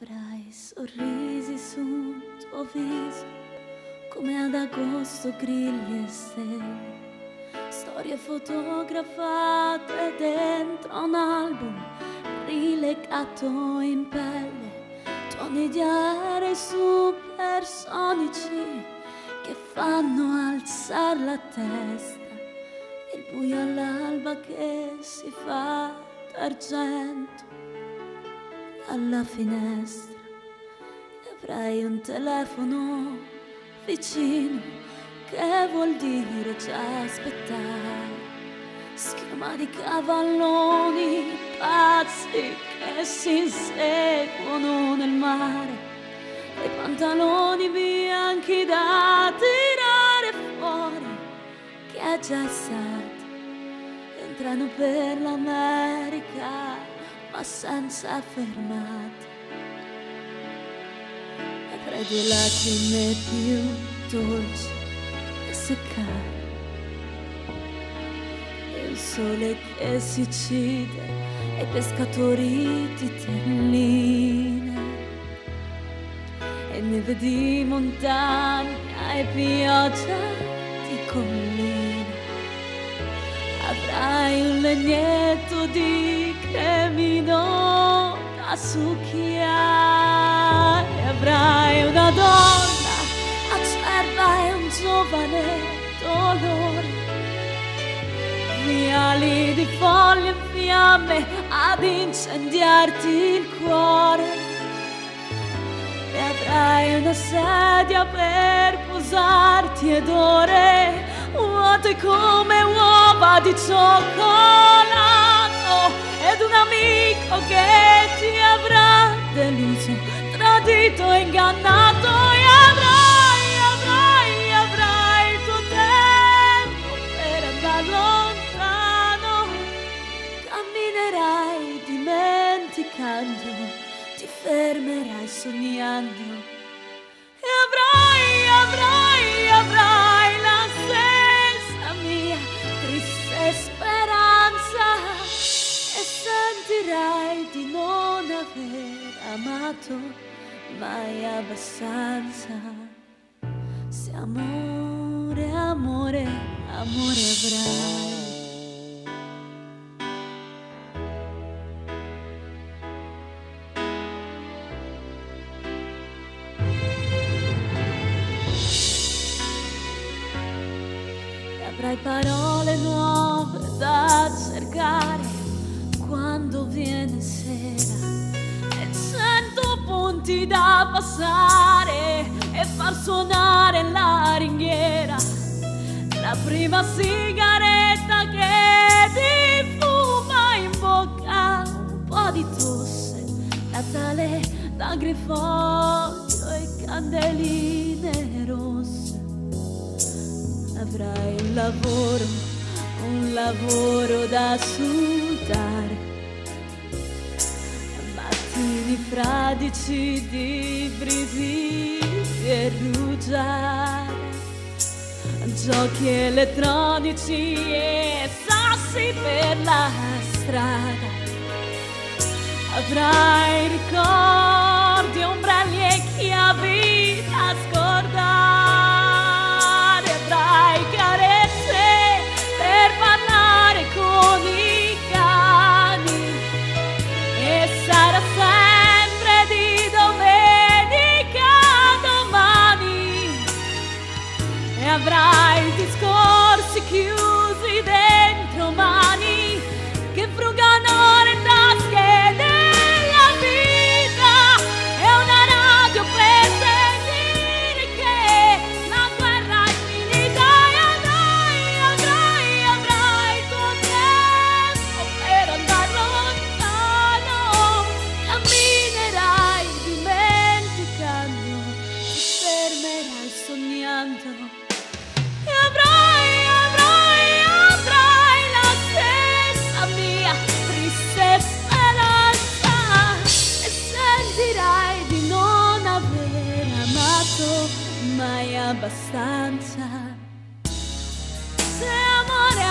Avrai sorrisi sul tuo viso, come ad agosto grilli e stelle, storie fotografate dentro un album rilegato in pelle, toni di aerei supersonici che fanno alzare la testa, il buio all'alba che si fa d'argento alla finestra, e avrai un telefono vicino che vuol dire già aspettare, schiuma di cavalloni pazzi che si inseguono nel mare, e pantaloni bianchi da tirare fuori, che è già estate, entrano per l'America ma senza fermate. Avrai due lacrime più dolci e seccare, e il sole che si uccide, e i pescatori di terline, e neve di montagna e pioggia di collina. Avrai un legnetto di cremino da succhiare, avrai una donna acerba e un giovane dolore, viali di foglie in fiamme ad incendiarti il cuore, e avrai una sedia per posarti ed ore vuote come uova di cioccolato, ed un amico che ti avrà deluso, tradito e ingannato, e avrai il tuo tempo per andare lontano, camminerai dimenticando, ti fermerai sognando, e avrai la stessa mia triste speranza, e sentirai di non aver amato mai abbastanza. Se amore, amore, amore avrai. Avrai parole nuove da cercare quando viene sera, e 100 punti da passare e far suonare la ringhiera, la prima sigaretta che ti fuma in bocca, un po' di tosse, Natale da grifoglio e candeline rosse. Avrai un lavoro da sudare, mattini fradici di brividi e rugiare, giochi elettronici e sassi per la strada. Avrai ricordi, ombrelli e chiavi da scordare, avrai carezze per parlare con i cani, e sarà sempre di domenica a domani, e avrai discorsi chiusi dentro mani che frugano le tasche della vita, e una radio per sentire che la guerra è finita, e avrai il tuo tempo per andare lontano, camminerai dimenticando, ti fermerai sognando, e avrai la stessa mia triste speranza, e sentirai di non aver amato mai abbastanza. Se amore